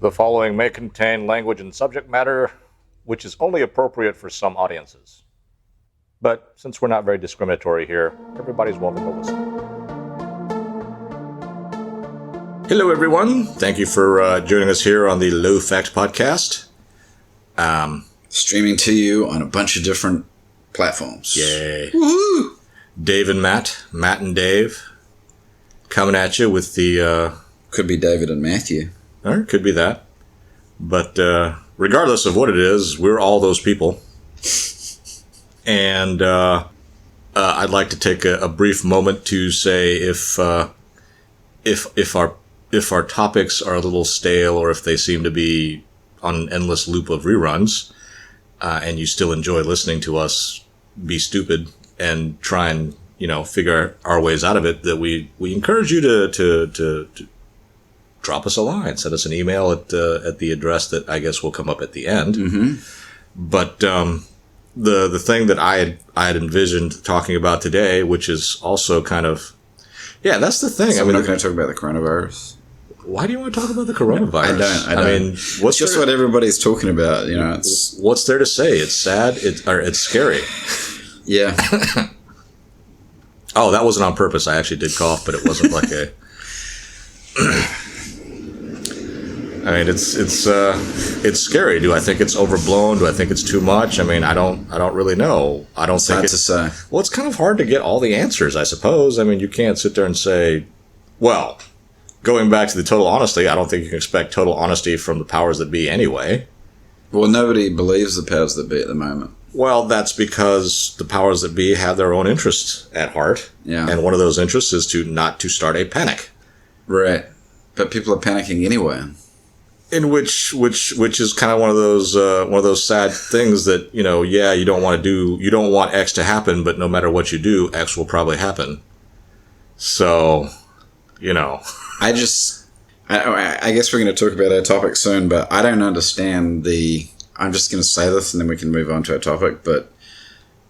The following may contain language and subject matter which is only appropriate for some audiences. But since we're not very discriminatory here, everybody's welcome to listen. Hello, everyone. Thank you for joining us here on the Low Fact Podcast. Streaming to you on a bunch of different platforms. Yay. Woohoo! Dave and Matt and Dave, coming at you with the... Could be David and Matthew. Or could be that. But regardless of what it is, we're all those people. And I'd like to take a brief moment to say if our topics are a little stale or if they seem to be on an endless loop of reruns, and you still enjoy listening to us be stupid and try and figure our ways out of it, that we encourage you to drop us a line, send us an email at the address that I guess will come up at the end. Mm-hmm. But the thing that I had envisioned talking about today, which is also kind of, that's the thing. So we're not going to talk about the coronavirus. Why do you want to talk about the coronavirus? I don't. I mean, it's just what everybody's talking about. It's what's there to say? It's sad. It's scary. Yeah. Oh, that wasn't on purpose. I actually did cough, but it wasn't like a. I mean, it's scary. Do I think it's overblown? Do I think it's too much? I mean, I don't really know. I don't think it's hard to say. Well, it's kind of hard to get all the answers, I suppose. I mean, you can't sit there and say, well, going back to the total honesty, I don't think you can expect total honesty from the powers that be anyway. Well, nobody believes the powers that be at the moment. Well, that's because the powers that be have their own interests at heart. Yeah. And one of those interests is not to start a panic. Right. But people are panicking anyway. In which is kind of one of those sad things that, you don't want X to happen, but no matter what you do, X will probably happen. So, I guess we're going to talk about our topic soon, but I don't understand I'm just going to say this and then we can move on to our topic, but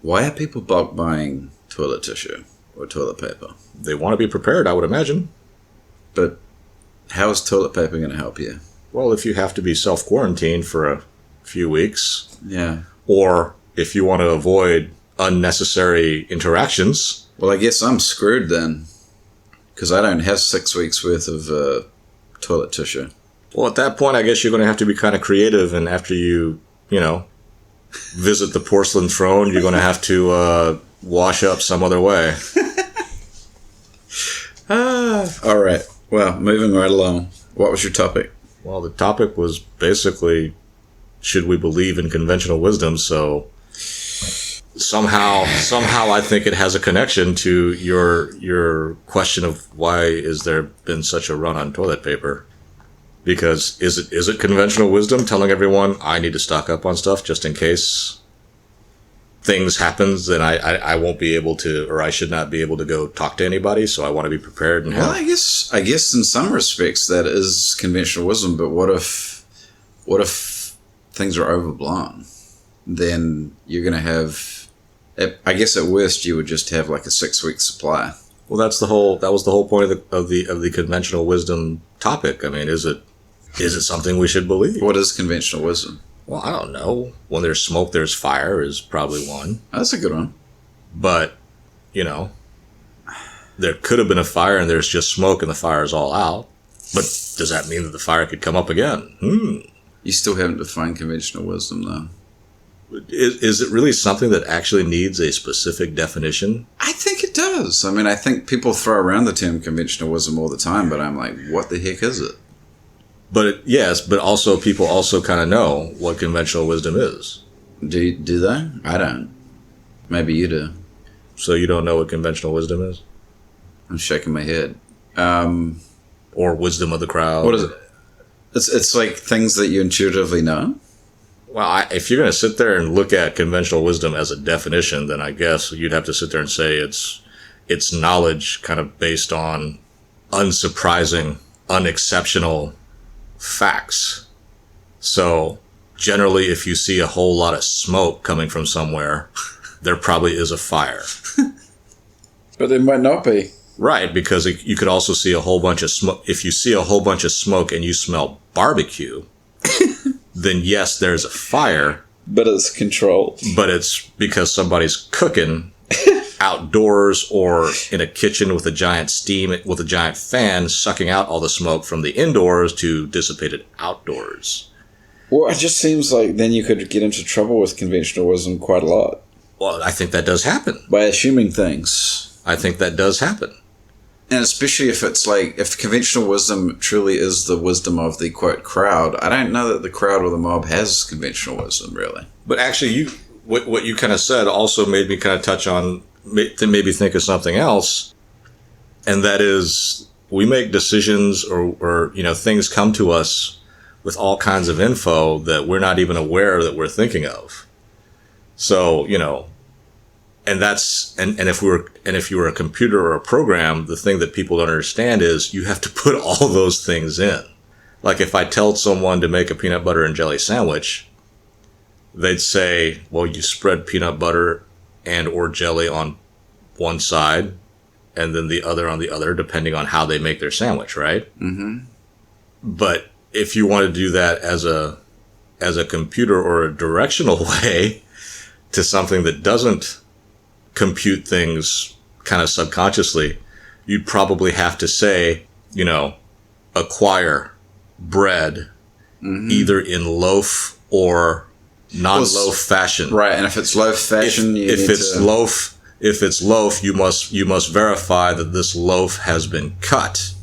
why are people bulk buying toilet tissue or toilet paper? They want to be prepared, I would imagine. But how is toilet paper going to help you? Well, if you have to be self-quarantined for a few weeks. Yeah. Or if you want to avoid unnecessary interactions. Well, I guess I'm screwed then. Because I don't have 6 weeks worth of toilet tissue. Well, at that point, I guess you're going to have to be kind of creative. And after you visit the porcelain throne, you're going to have to wash up some other way. All right. Well, moving right along. What was your topic? Well, the topic was basically, should we believe in conventional wisdom? So somehow I think it has a connection to your question of why is there been such a run on toilet paper? Because is it conventional wisdom telling everyone I need to stock up on stuff just in case things happens and I won't be able to, or I should not be able to go talk to anybody, so I want to be prepared and Well, I guess in some respects that is conventional wisdom, but what if things are overblown? Then you're going to have, I guess at worst you would just have like a 6-week supply. Well, that was the whole point of the conventional wisdom topic. I mean, is it something we should believe? What is conventional wisdom? Well, I don't know. When there's smoke, there's fire is probably one. That's a good one. But, there could have been a fire and there's just smoke and the fire is all out. But does that mean that the fire could come up again? You still haven't defined conventional wisdom, though. Is it really something that actually needs a specific definition? I think it does. I mean, I think people throw around the term conventional wisdom all the time, but I'm like, what the heck is it? But but also people also kind of know what conventional wisdom is. Do they? I don't. Maybe you do. So you don't know what conventional wisdom is? I'm shaking my head. Or wisdom of the crowd. What is it? It's like things that you intuitively know. Well, if you're going to sit there and look at conventional wisdom as a definition, then I guess you'd have to sit there and say it's knowledge kind of based on unsurprising, unexceptional facts. So generally, if you see a whole lot of smoke coming from somewhere, there probably is a fire. But there might not be. Right, because you could also see a whole bunch of smoke. If you see a whole bunch of smoke and you smell barbecue, then yes, there's a fire. But it's controlled. But it's because somebody's cooking outdoors or in a kitchen with a giant fan sucking out all the smoke from the indoors to dissipate it outdoors. Well, it just seems like then you could get into trouble with conventional wisdom quite a lot. Well, I think that does happen. By assuming things. I think that does happen. And especially if it's like, if conventional wisdom truly is the wisdom of the, quote, crowd, I don't know that the crowd or the mob has conventional wisdom, really. But actually, what you kind of said also made me kind of touch on, maybe think of something else, and that is we make decisions or things come to us with all kinds of info that we're not even aware that we're thinking of. So, and that's and if you were a computer or a program, the thing that people don't understand is you have to put all those things in. Like if I told someone to make a peanut butter and jelly sandwich, they'd say, well, you spread peanut butter and or jelly on one side and then the other on the other, depending on how they make their sandwich, right? Mm-hmm. But if you want to do that as a computer or a directional way to something that doesn't compute things kind of subconsciously, you'd probably have to say, acquire bread either in loaf or non-loaf fashion. Right, and if it's loaf fashion, if it's loaf, you must verify that this loaf has been cut.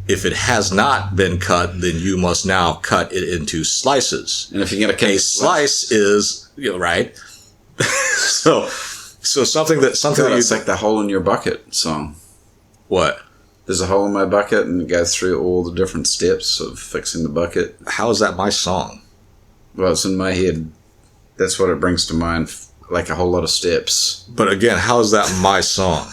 If it has not been cut, then you must now cut it into slices. And if you're going to cut a slice is right. so something that it's like the hole in your bucket song. What? There's a hole in my bucket, and it goes through all the different steps of fixing the bucket. How is that my song? Well, it's in my head. That's what it brings to mind, like a whole lot of steps. But again, how is that my song?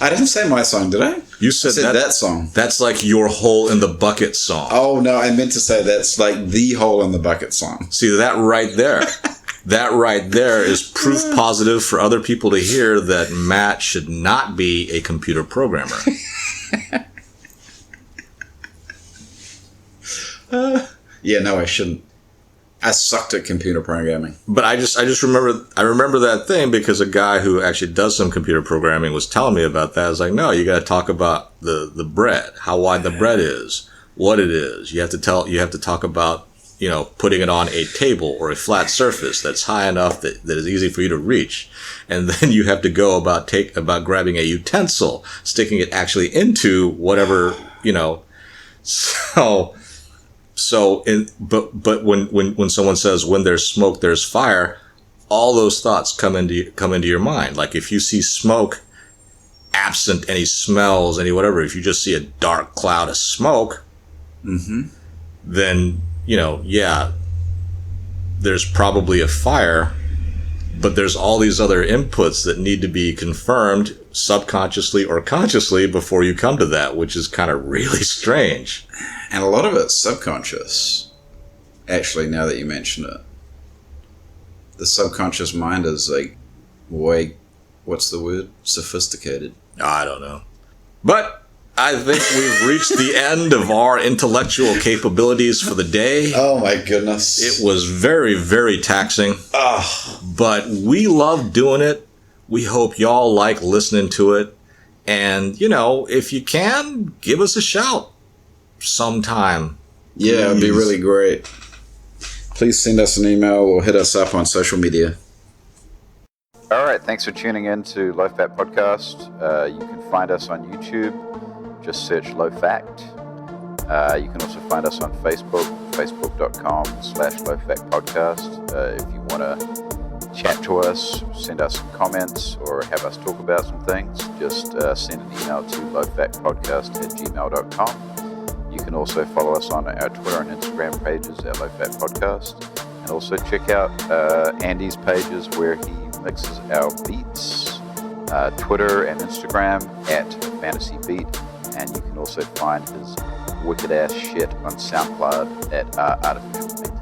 I didn't say my song, did I? You said that song. That's like your hole in the bucket song. Oh, no, I meant to say that's like the hole in the bucket song. See, that right there. That right there is proof positive for other people to hear that Matt should not be a computer programmer. Yeah, no, I shouldn't. I sucked at computer programming. But I remember that thing because a guy who actually does some computer programming was telling me about that. I was like, no, you got to talk about the bread, how wide the bread is, what it is. You have to talk about, putting it on a table or a flat surface that's high enough that is easy for you to reach. And then you have to go about grabbing a utensil, sticking it actually into whatever, but when someone says when there's smoke, there's fire, all those thoughts come into your mind. Like if you see smoke absent any smells, any whatever, if you just see a dark cloud of smoke, then, there's probably a fire, but there's all these other inputs that need to be confirmed subconsciously or consciously before you come to that, which is kind of really strange. And a lot of it's subconscious, actually, now that you mention it. The subconscious mind is like way, what's the word? Sophisticated. I don't know. But I think we've reached the end of our intellectual capabilities for the day. Oh my goodness. It was very, very taxing. But we love doing it. We hope y'all like listening to it. And, if you can, give us a shout sometime. Yeah, it'd be really great. Please send us an email or hit us up on social media. All right, thanks for tuning in to Low Fat Podcast. You can find us on YouTube. Just search Low Fact. You can also find us on Facebook, facebook.com/Low Fat Podcast. If you want to chat to us, send us some comments, or have us talk about some things, just send an email to lowfatpodcast@gmail.com. You can also follow us on our Twitter and Instagram pages at Low Fat Podcast. And also check out Andy's pages where he mixes our beats, Twitter and Instagram @FantasyBeat. And you can also find his wicked ass shit on SoundCloud at Artificial Beat.